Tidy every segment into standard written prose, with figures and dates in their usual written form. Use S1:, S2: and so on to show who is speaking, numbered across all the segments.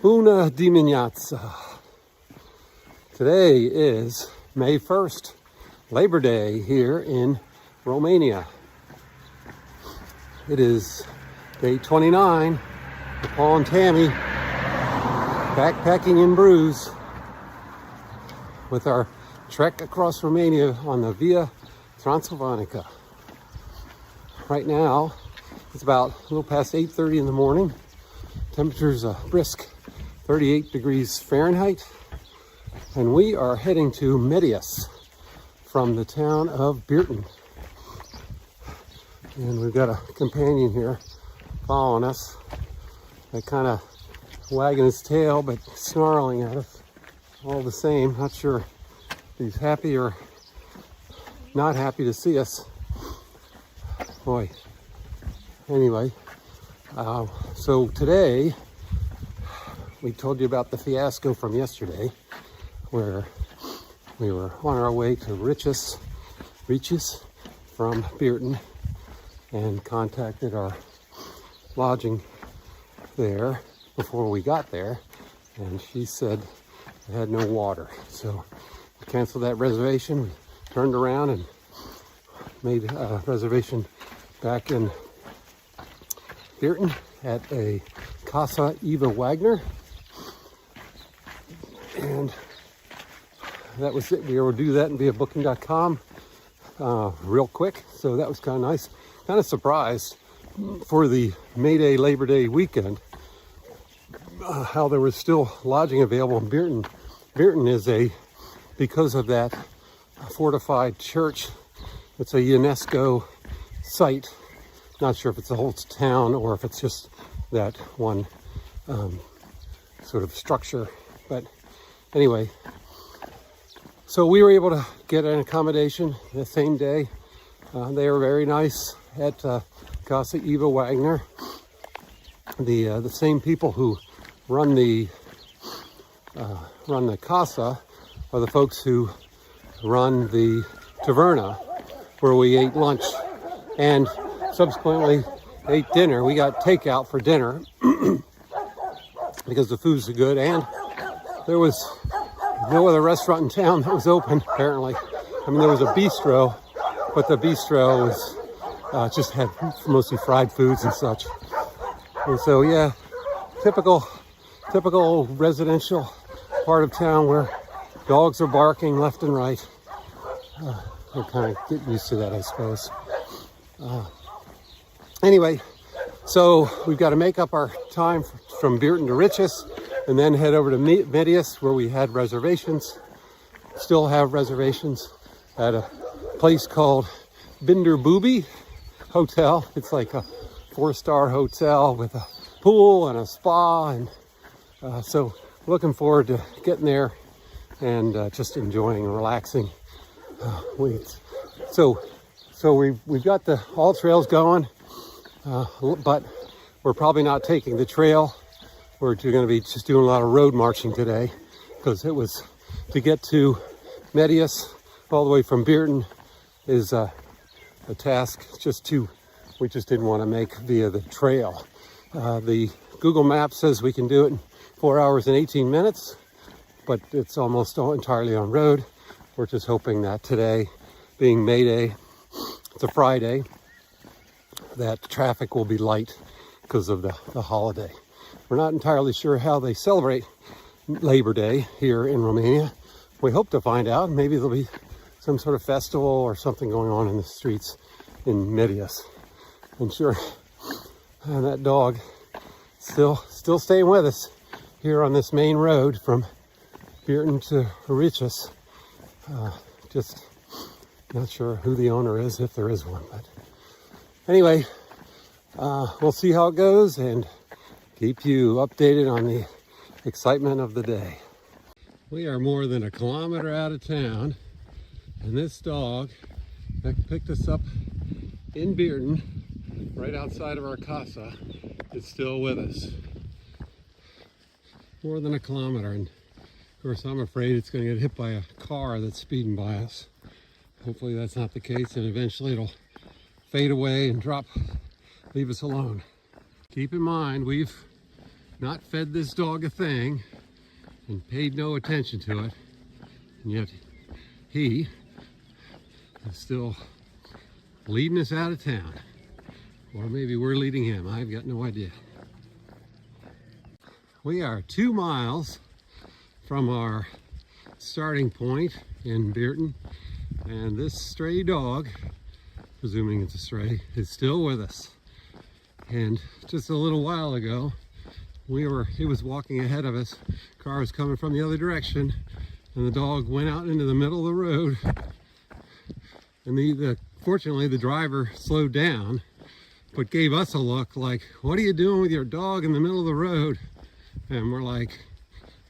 S1: Una dimineața. Today is May 1st, Labor Day here in Romania. It is day 29 for Paul and Tammy backpacking in Bruges with our trek across Romania on the Via Transilvanica. Right now, it's about a little past 8:30 in the morning. Temperature's a brisk 38 degrees Fahrenheit. And we are heading to Medius from the town of Bierten. And we've got a companion here following us. That kind of wagging his tail, but snarling at us all the same. Not sure if he's happy or not happy to see us. Boy. Anyway, so today we told you about the fiasco from yesterday, where we were on our way to Reaches from Bierten and contacted our lodging there before we got there, and she said they had no water. So we canceled that reservation, we turned around and made a reservation back in Bierten at a Casa Eva Wagner, and that was it. We were able to do that via booking.com real quick, so that was kind of nice. Kind of surprised for the May Day Labor Day weekend how there was still lodging available in Bierten. Bierten is because of that fortified church, it's a UNESCO site. Not sure if it's the whole town or if it's just that one sort of structure, but anyway, so we were able to get an accommodation the same day. They were very nice at Casa Eva Wagner. The same people who run the casa are the folks who run the taverna, where we ate lunch and subsequently ate dinner. We got takeout for dinner because the food's so good, and there was no other restaurant in town that was open, apparently. I mean, there was a bistro, but the bistro was just had mostly fried foods and such. And so, yeah, typical residential part of town where dogs are barking left and right. We'll kind of get used to that, I suppose. Anyway, so we've got to make up our time from Bierten to Reaches and then head over to Medius, where we had reservations, still have reservations at a place called Binder Booby Hotel. It's like a 4-star hotel with a pool and a spa, and so looking forward to getting there and just enjoying and relaxing. So we've got the AllTrails going, but we're probably not taking the trail. We're going to be just doing a lot of road marching today, because it was to get to Medius all the way from Bierten is a task. We just didn't want to make via the trail. The Google Maps says we can do it in 4 hours and 18 minutes, but it's almost entirely on road. We're just hoping that today, being May Day, it's a Friday, that traffic will be light because of the holiday. We're not entirely sure how they celebrate Labor Day here in Romania. We hope to find out. Maybe there'll be some sort of festival or something going on in the streets in Medius. And sure, and that dog still staying with us here on this main road from Bierten to Reaches. Just not sure who the owner is, if there is one. But anyway, we'll see how it goes and keep you updated on the excitement of the day. We are more than a kilometer out of town, and this dog that picked us up in Bierten, right outside of our casa, is still with us. More than a kilometer, and of course I'm afraid it's going to get hit by a car that's speeding by us. Hopefully that's not the case, and eventually it'll fade away and leave us alone. Keep in mind, we've not fed this dog a thing and paid no attention to it, and yet he is still leading us out of town. Or maybe we're leading him, I've got no idea. We are 2 miles from our starting point in Bierten, and this stray dog, presuming it's a stray, is still with us. And just a little while ago, he was walking ahead of us, car was coming from the other direction, and the dog went out into the middle of the road, and fortunately the driver slowed down, but gave us a look like, what are you doing with your dog in the middle of the road? And we're like,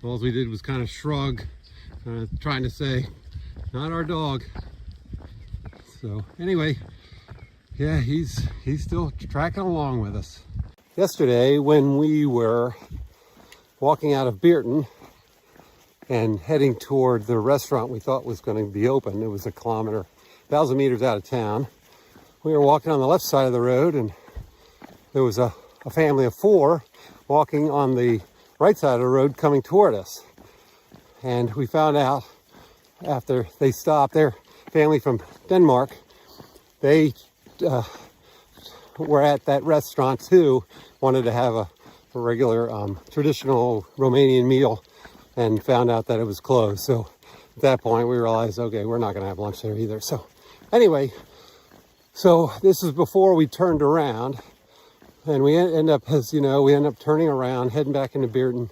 S1: all we did was kind of shrug, trying to say, not our dog. So anyway, yeah, he's still tracking along with us. Yesterday, when we were walking out of Bierten and heading toward the restaurant we thought was going to be open, it was 1,000 meters out of town. We were walking on the left side of the road, and there was a family of 4 walking on the right side of the road coming toward us. And we found out after they stopped, their family from Denmark, they were at that restaurant too, wanted to have a regular traditional Romanian meal, and found out that it was closed. So at that point we realized, okay, we're not going to have lunch there either. So anyway, so this is before we turned around, and we end up turning around, heading back into Bierten.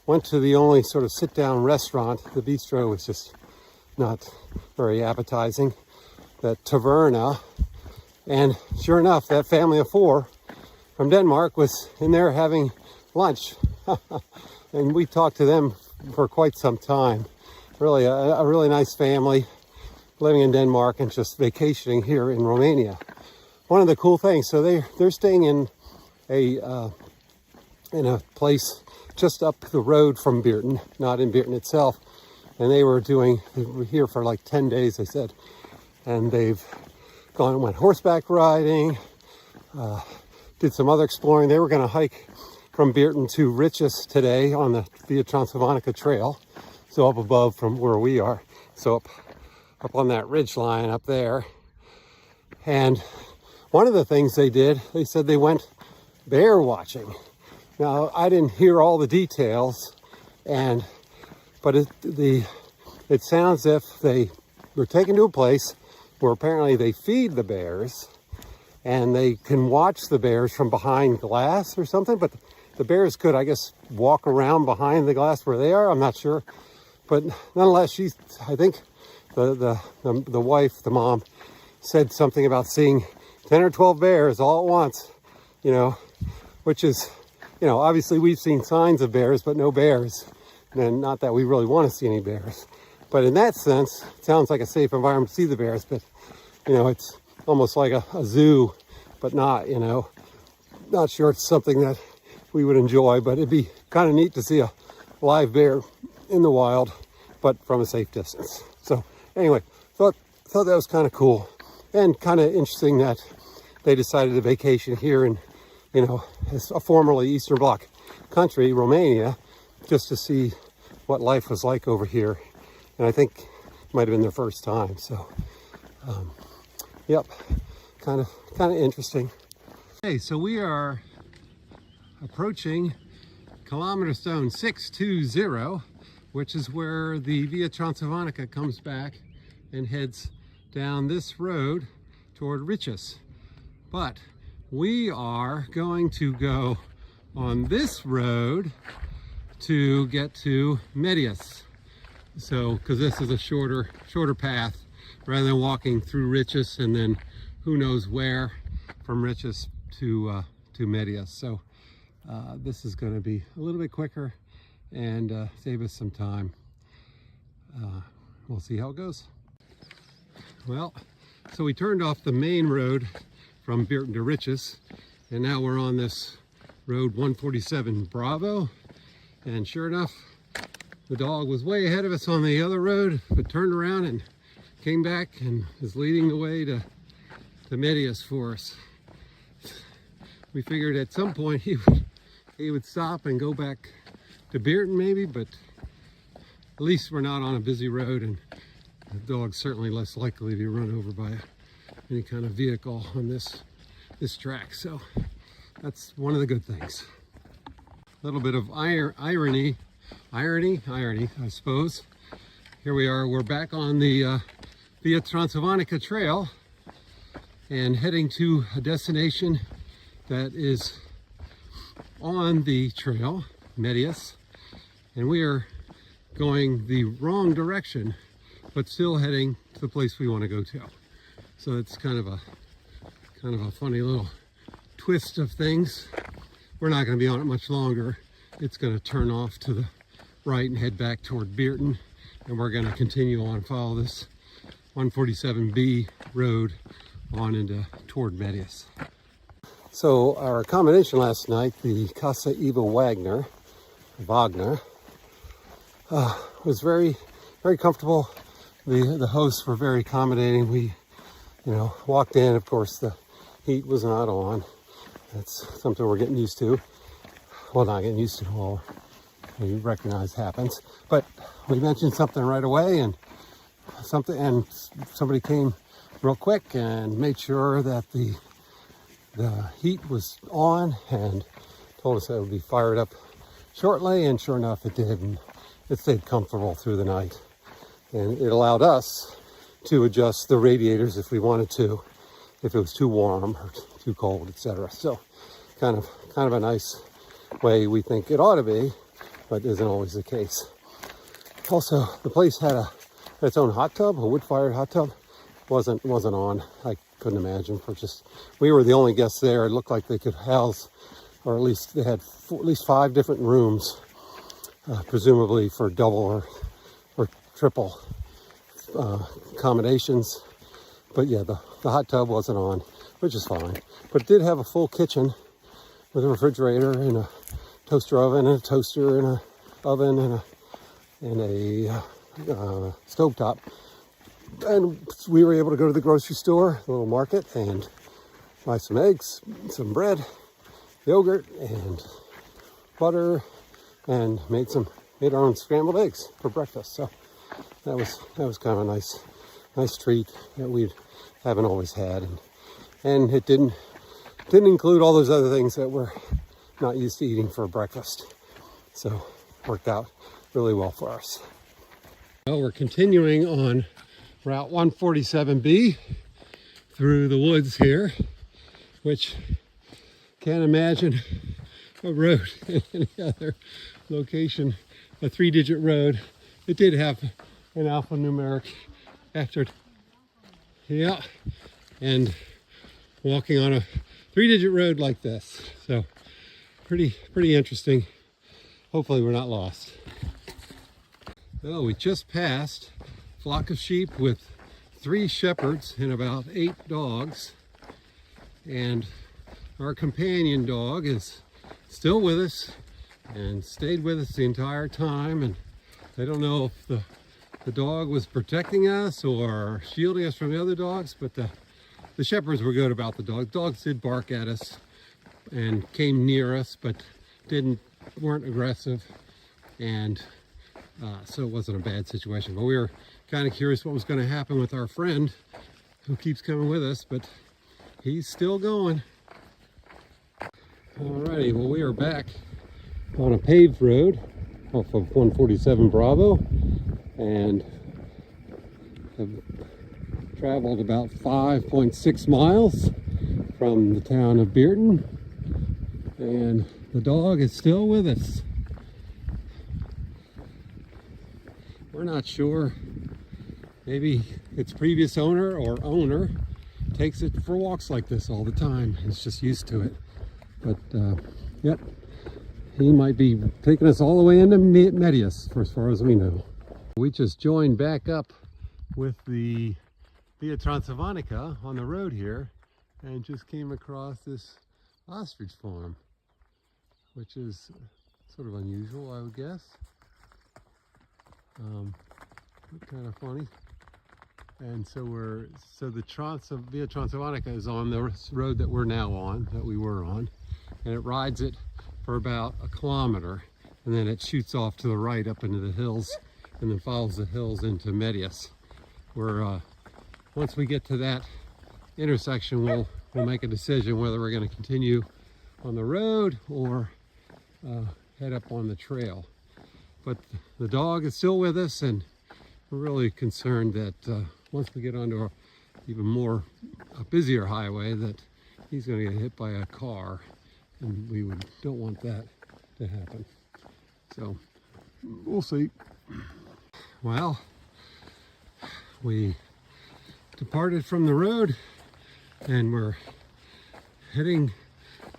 S1: Went to the only sort of sit-down restaurant. The bistro was just not very appetizing, that Taverna. And sure enough, that family of 4 from Denmark was in there having lunch. And we talked to them for quite some time. Really, a really nice family living in Denmark and just vacationing here in Romania. One of the cool things, so they're staying in a place just up the road from Bierten, not in Bierten itself. And they were here for like 10 days, they said. And they've went horseback riding, did some other exploring. They were going to hike from Bierten to Riches today on the Via Transilvanica trail. So up above from where we are. So up on that ridge line up there. And one of the things they did, they said they went bear watching. Now, I didn't hear all the details, but it sounds as if they were taken to a place where apparently they feed the bears, and they can watch the bears from behind glass or something, but the bears could, I guess, walk around behind the glass where they are. I'm not sure. But nonetheless, I think the wife, the mom, said something about seeing 10 or 12 bears all at once, which is, obviously we've seen signs of bears, but no bears. And not that we really want to see any bears. But in that sense, it sounds like a safe environment to see the bears, but, it's almost like a zoo, but not, not sure it's something that we would enjoy, but it'd be kind of neat to see a live bear in the wild, but from a safe distance. So anyway, thought that was kind of cool and kind of interesting that they decided to vacation here in, as a formerly Eastern Bloc country, Romania, just to see what life was like over here. And I think it might have been their first time. So, yep, kind of interesting. Okay, so we are approaching kilometer stone 620, which is where the Via Transilvanica comes back and heads down this road toward Riches. But we are going to go on this road to get to Medias. So, because this is a shorter path, rather than walking through Riches and then who knows where from Riches to Medias. So this is going to be a little bit quicker and save us some time. We'll see how it goes. Well, so we turned off the main road from Bierten to Riches, and now we're on this road 147 Bravo, and sure enough, the dog was way ahead of us on the other road, but turned around and came back and is leading the way to Medias for us. We figured at some point he would he would stop and go back to Bierten maybe, but at least we're not on a busy road, and the dog's certainly less likely to be run over by any kind of vehicle on this track. So that's one of the good things. A little bit of irony, I suppose. Here we are, we're back on the Via Transilvanica trail and heading to a destination that is on the trail, Medius, and we are going the wrong direction, but still heading to the place we want to go to. So it's kind of a funny little twist of things. We're not going to be on it much longer. It's going to turn off to the right and head back toward Bierten, and we're going to continue on, follow this 147B road on into toward Medius. So our accommodation last night, the Casa Eva Wagner, was very, very comfortable. The hosts were very accommodating. We, walked in. Of course, the heat was not on. That's something we're getting used to. Well, not getting used to. Well, we recognize happens. But we mentioned something right away, and somebody came real quick and made sure that the heat was on and told us that it would be fired up shortly, and sure enough it did, and it stayed comfortable through the night, and it allowed us to adjust the radiators if we wanted to, if it was too warm or too cold, etc. So kind of a nice way we think it ought to be, but isn't always the case. Also, the place had its own hot tub, a wood-fired hot tub. Wasn't on. I couldn't imagine. We were the only guests there. It looked like they could house, or at least they had at least 5 different rooms, presumably for double or triple accommodations. But yeah, the hot tub wasn't on, which is fine. But it did have a full kitchen with a refrigerator and a toaster oven and a toaster and a oven and a stovetop. And we were able to go to the grocery store, the little market, and buy some eggs, some bread, yogurt, and butter, and made our own scrambled eggs for breakfast. So that was kind of a nice treat that we haven't always had, and it didn't include all those other things that we're not used to eating for breakfast. So worked out really well for us. Well, we're continuing on Route 147B through the woods here, which can't imagine a road in any other location, a 3-digit road. It did have an alphanumeric after it. Yeah, and walking on a 3-digit road like this. So pretty interesting. Hopefully we're not lost. Well, we just passed a flock of sheep with 3 shepherds and about 8 dogs. And our companion dog is still with us and stayed with us the entire time. And I don't know if the dog was protecting us or shielding us from the other dogs, but the shepherds were good about the dogs. Dogs did bark at us and came near us, but weren't aggressive, and so it wasn't a bad situation. But we were kind of curious what was going to happen with our friend who keeps coming with us, but he's still going. Alrighty, well, we are back on a paved road off of 147 Bravo, and have traveled about 5.6 miles from the town of Bierten, and the dog is still with us. We're not sure. Maybe its previous owner or owner takes it for walks like this all the time. He's just used to it. But yep, he might be taking us all the way into Medius, for as far as we know. We just joined back up with the Via Transilvanica on the road here, and just came across this ostrich farm, which is sort of unusual, I would guess. Kind of funny. And so the Via Transilvanica is on the road that we're now on, that we were on, and it rides it for about a kilometer, and then it shoots off to the right up into the hills, and then follows the hills into Medius. Where once we get to that intersection, we'll make a decision whether we're going to continue on the road or head up on the trail. But the dog is still with us, and we're really concerned that once we get onto a busier highway, that he's going to get hit by a car, and we don't want that to happen. So we'll see. Well, we departed from the road and we're heading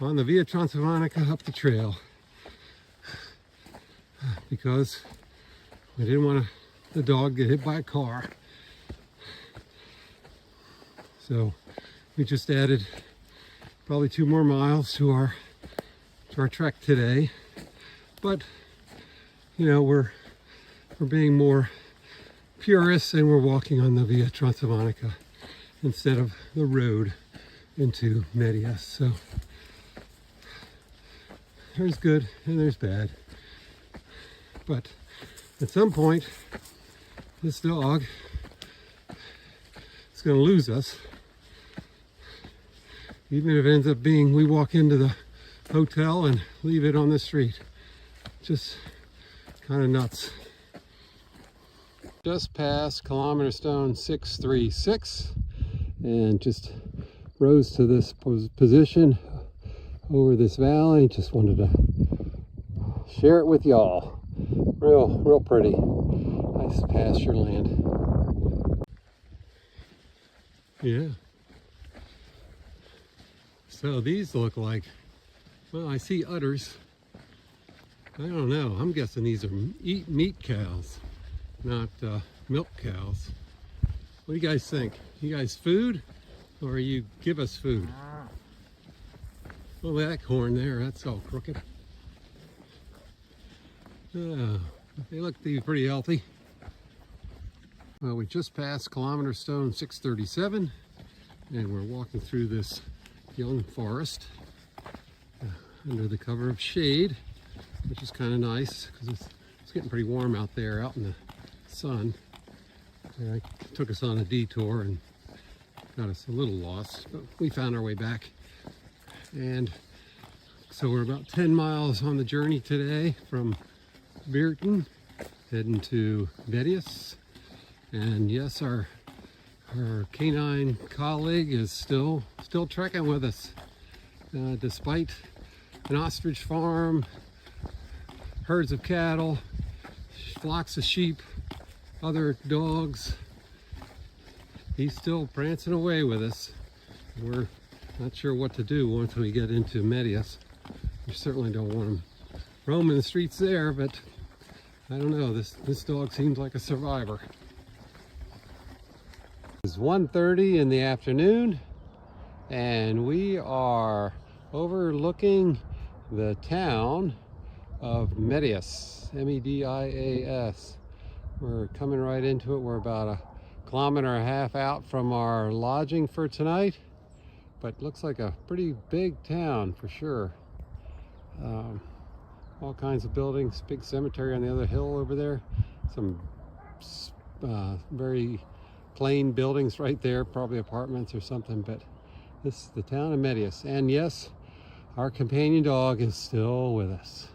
S1: on the Via Transilvanica up the trail because we didn't want the dog to get hit by a car. So we just added probably 2 more miles to our trek today. But you know, we're being more purists, and we're walking on the Via Transilvanica instead of the road into Medius. So there's good and there's bad. But at some point, this dog is going to lose us. Even if it ends up being we walk into the hotel and leave it on the street. Just kind of nuts. Just past kilometer stone 636 and just rose to this position over this valley. Just wanted to share it with y'all. Real pretty. Nice pasture land. Yeah. So these look like, well, I see udders. I don't know. I'm guessing these are meat cows, not milk cows. What do you guys think? You guys food, or you give us food? Well, that corn there, that's all crooked. They look to be pretty healthy. Well, we just passed kilometer stone 637, and we're walking through this young forest under the cover of shade, which is kind of nice because it's getting pretty warm out there, out in the sun. And it took us on a detour and got us a little lost, but we found our way back. And so we're about 10 miles on the journey today from Bierten, heading to Medius. And yes, our canine colleague is still trekking with us, despite an ostrich farm, herds of cattle, flocks of sheep, other dogs. He's still prancing away with us. We're not sure what to do once we get into Medius. We certainly don't want him roaming the streets there, but I don't know, this dog seems like a survivor. It's 1:30 in the afternoon, and we are overlooking the town of Medius, M-E-D-I-A-S. We're coming right into it. We're about a kilometer and a half out from our lodging for tonight, but looks like a pretty big town for sure. All kinds of buildings, big cemetery on the other hill over there, some very plain buildings right there, probably apartments or something, but this is the town of Medius. And yes, our companion dog is still with us.